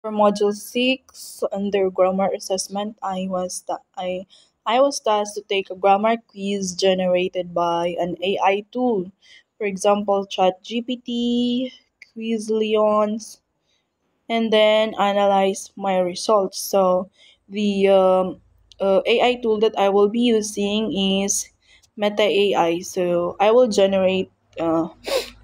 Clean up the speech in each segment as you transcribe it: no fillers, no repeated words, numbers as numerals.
For Module 6 under grammar assessment, I was tasked to take a grammar quiz generated by an AI tool. For example, ChatGPT, Quizleons, and then analyze my results. So the AI tool that I will be using is Meta AI. So I will generate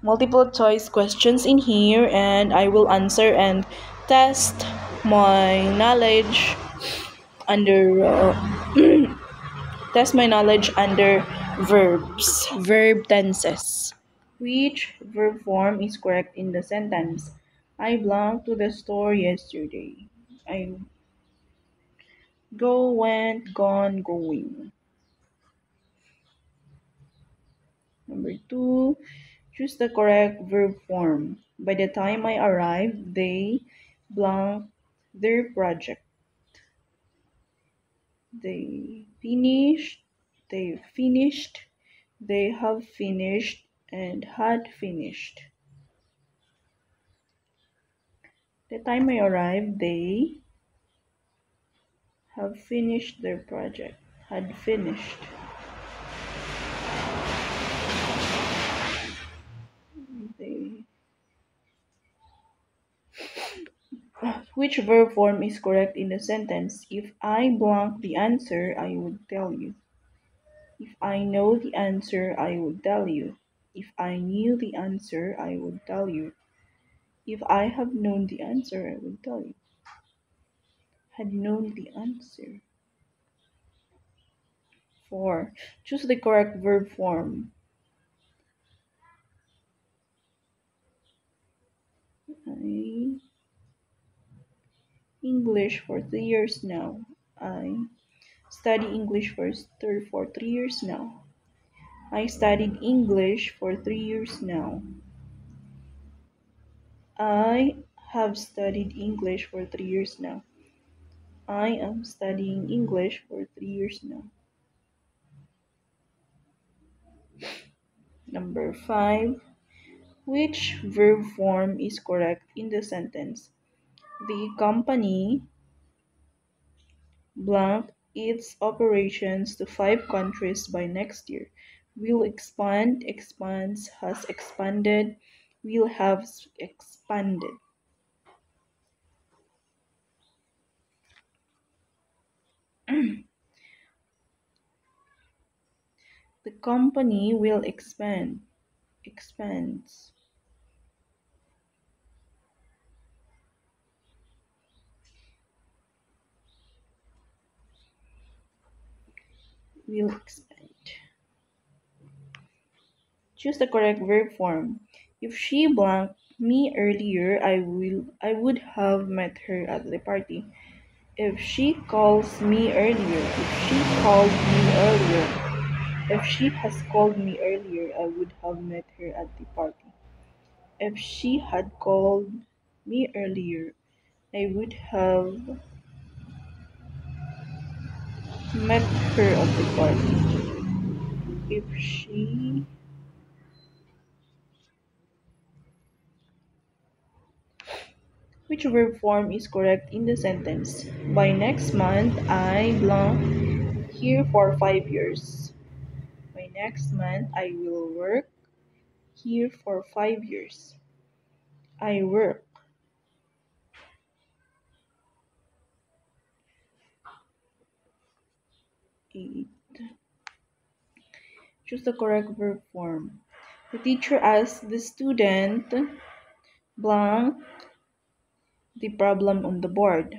multiple choice questions in here, and I will answer and test my knowledge under test my knowledge under verb tenses. Which verb form is correct in the sentence? I belonged to the store yesterday. I go, went, gone, going. Number two, choose the correct verb form. By the time I arrived, they blank their project. They finished, they finished, they have finished, and had finished. The time I arrived, they have finished their project. Had finished. They. Which verb form is correct in the sentence? If I blank the answer, I would tell you. If I know the answer, I would tell you. If I knew the answer, I would tell you. If I have known the answer, I would tell you. Had known the answer. 4. Choose the correct verb form. I English for 3 years now. I study English for 3 years now. I studied English for 3 years now. I have studied English for 3 years now. I am studying English for 3 years now. Number 5. Which verb form is correct in the sentence? The company blank its operations to 5 countries by next year. Will expand, expands, has expanded, will have expanded. The company will expand, expands. Will expand. Choose the correct verb form. If she blanked me earlier, I would have met her at the party. If she calls me earlier, if she called me earlier, if she has called me earlier, I would have met her at the party. If she had called me earlier, I would have met her at the party. If she Which verb form is correct in the sentence? By next month, I belong here for 5 years. By next month, I will work here for 5 years. I work. 8. Choose the correct verb form. The teacher asked the student blank the problem on the board.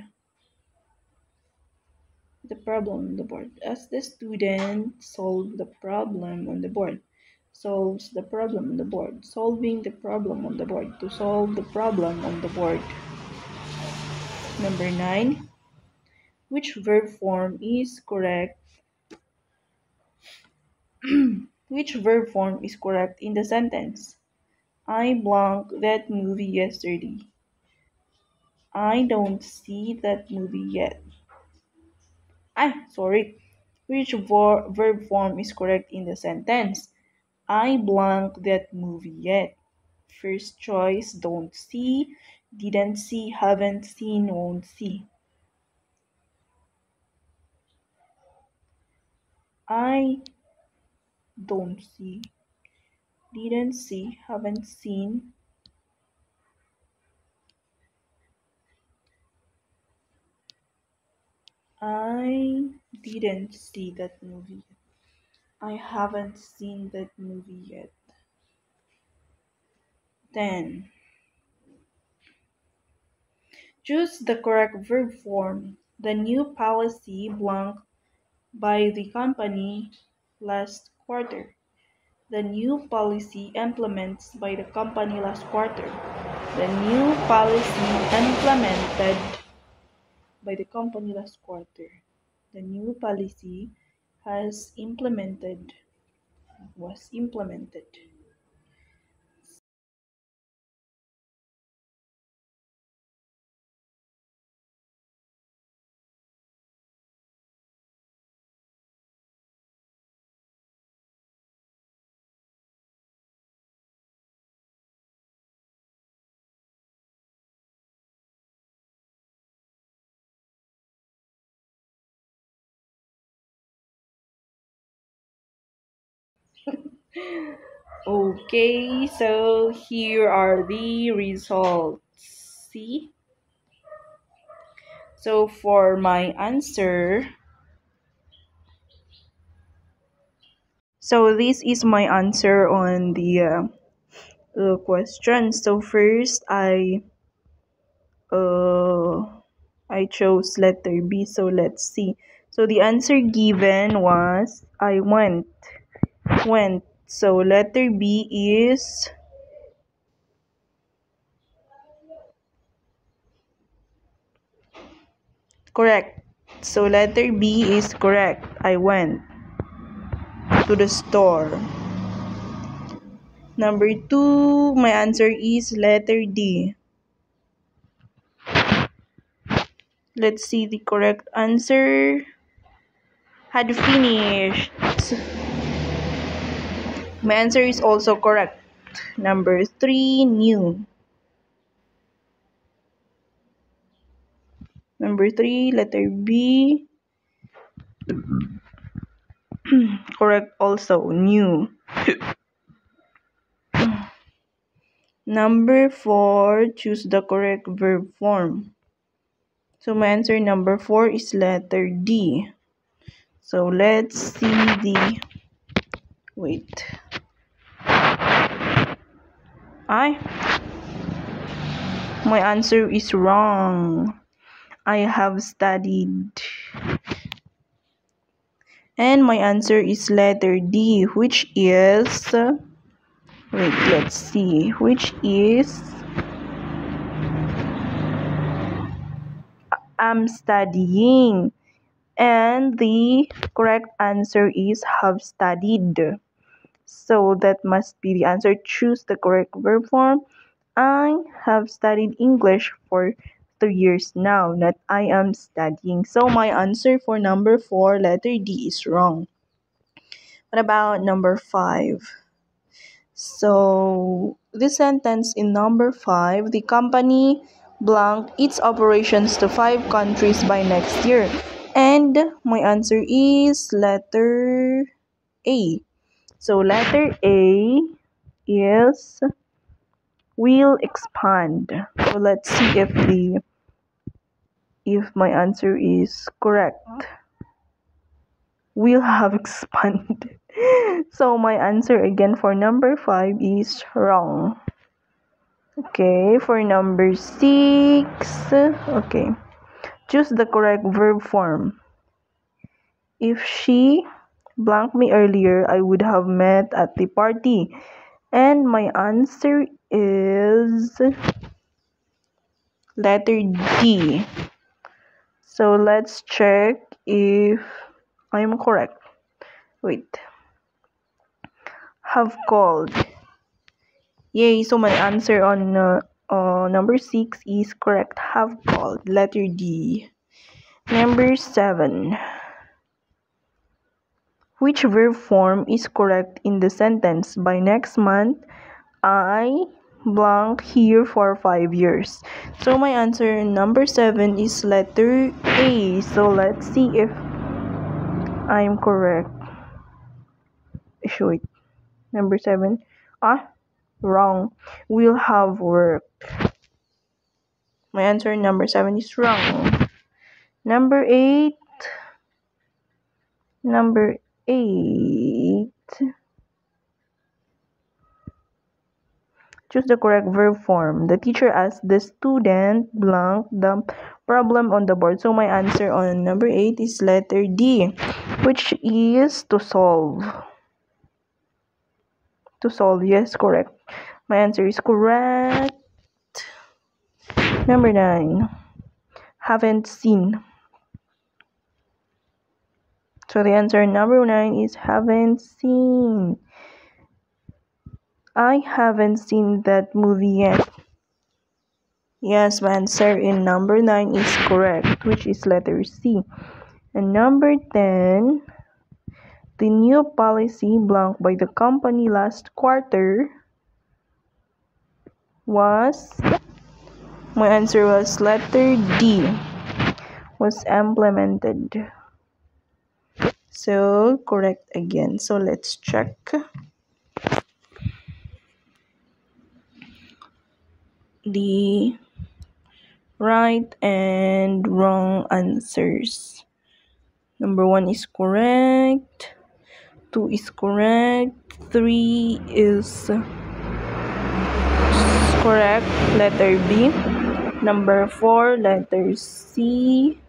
The problem on the board. As the student solve the problem on the board. Solves the problem on the board. Solving the problem on the board. To solve the problem on the board. Number 9. Which verb form is correct? Which verb form is correct in the sentence? I blanked that movie yesterday. I don't see that movie yet. Sorry. Which verb form is correct in the sentence? I blanked that movie yet. First choice, don't see. Didn't see, haven't seen, won't see. I don't see. Didn't see, haven't seen. I didn't see that movie. I haven't seen that movie yet. Then, choose the correct verb form. The new policy blank by the company last quarter. The new policy implements by the company last quarter. The new policy implemented by the company last quarter. The new policy was implemented. Okay, so here are the results. See? So for my answer, so this is my answer on the question. So first, uh I chose letter B. So let's see. So the answer given was I went. So letter B is correct. So letter B is correct. I went to the store. Number 2, my answer is letter D. Let's see the correct answer. Had finished. My answer is also correct. Number 3, new. Number 3, letter B. Correct also, new. Number 4, choose the correct verb form. So my answer number 4 is letter D. So let's see the... Wait. My answer is wrong. I have studied. And my answer is letter D, which is... Wait, let's see. Which is... I'm studying. And the correct answer is have studied. So that must be the answer. Choose the correct verb form. I have studied English for 3 years now, not I am studying. So my answer for number 4, letter D, is wrong. What about number 5? So this sentence in number 5, the company blank its operations to 5 countries by next year. And my answer is letter A. So letter A is will expand. So let's see if my answer is correct. Will have expanded. So my answer again for number 5 is wrong. Okay, for number 6, okay, choose the correct verb form. If she blanked me earlier, I would have met at the party. And my answer is letter D. So let's check if I'm correct. Wait. Have called. Yay, so my answer on number 6 is correct. Have called. Letter D. Number 7. Which verb form is correct in the sentence? By next month, I blank here for 5 years. So my answer number 7 is letter A. So let's see if I'm correct. Wait, number 7. Wrong. Will have worked. My answer number 7 is wrong. Number 8. Number 8. Choose the correct verb form. The teacher asked the student blank the problem on the board. So my answer on number 8 is letter D, which is to solve. To solve, yes, correct. My answer is correct. Number 9. Haven't seen. So the answer number 9 is haven't seen. I haven't seen that movie yet. Yes, my answer in number 9 is correct, which is letter C. And number 10, the new policy blank by the company last quarter was, my answer was letter D, was implemented. So, correct again. So, let's check. The right and wrong answers. Number 1 is correct. 2 is correct. 3 is correct. Letter B. Number 4, letter C.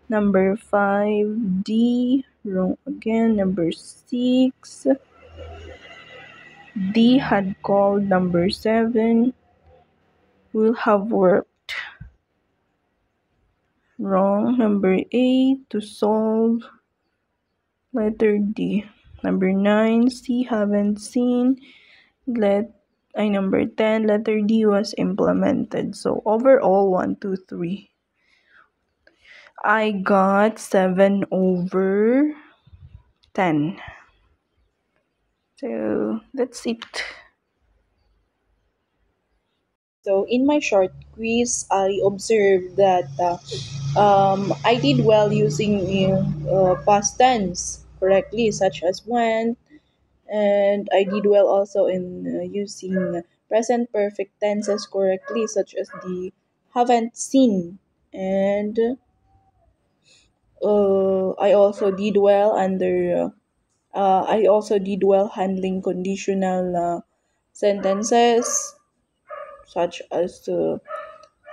Number 5, D. Wrong again. Number 6, D had called. Number 7, will have worked. Wrong. Number 8, to solve. Letter D. Number 9, C, haven't seen. Number 10, letter D was implemented. So overall, 1, 2, 3. I got 7 over 10. So that's it. So in my short quiz, I observed that I did well using past tense correctly, such as when, and I did well also in using present perfect tenses correctly, such as the haven't seen, and I also did well handling conditional sentences, such as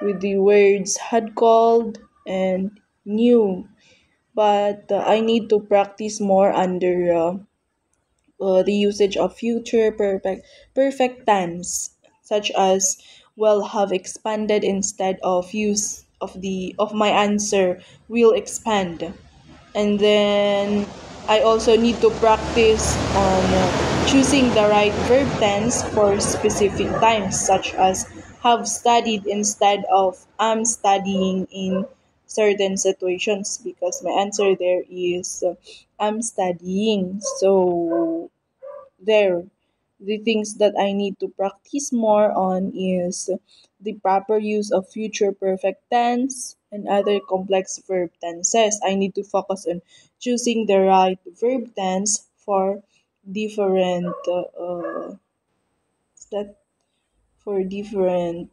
with the words had called and knew. But I need to practice more under the usage of future perfect tense, such as will have expanded instead of use of my answer will expand. And then I also need to practice on choosing the right verb tense for specific times, such as have studied instead of am studying in certain situations, because my answer there is I'm studying. So there, the things that I need to practice more on is the proper use of future perfect tense and other complex verb tenses. I need to focus on choosing the right verb tense for different that for different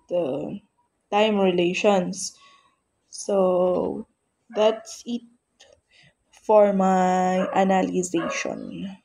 time relations. So that's it for my analyzation.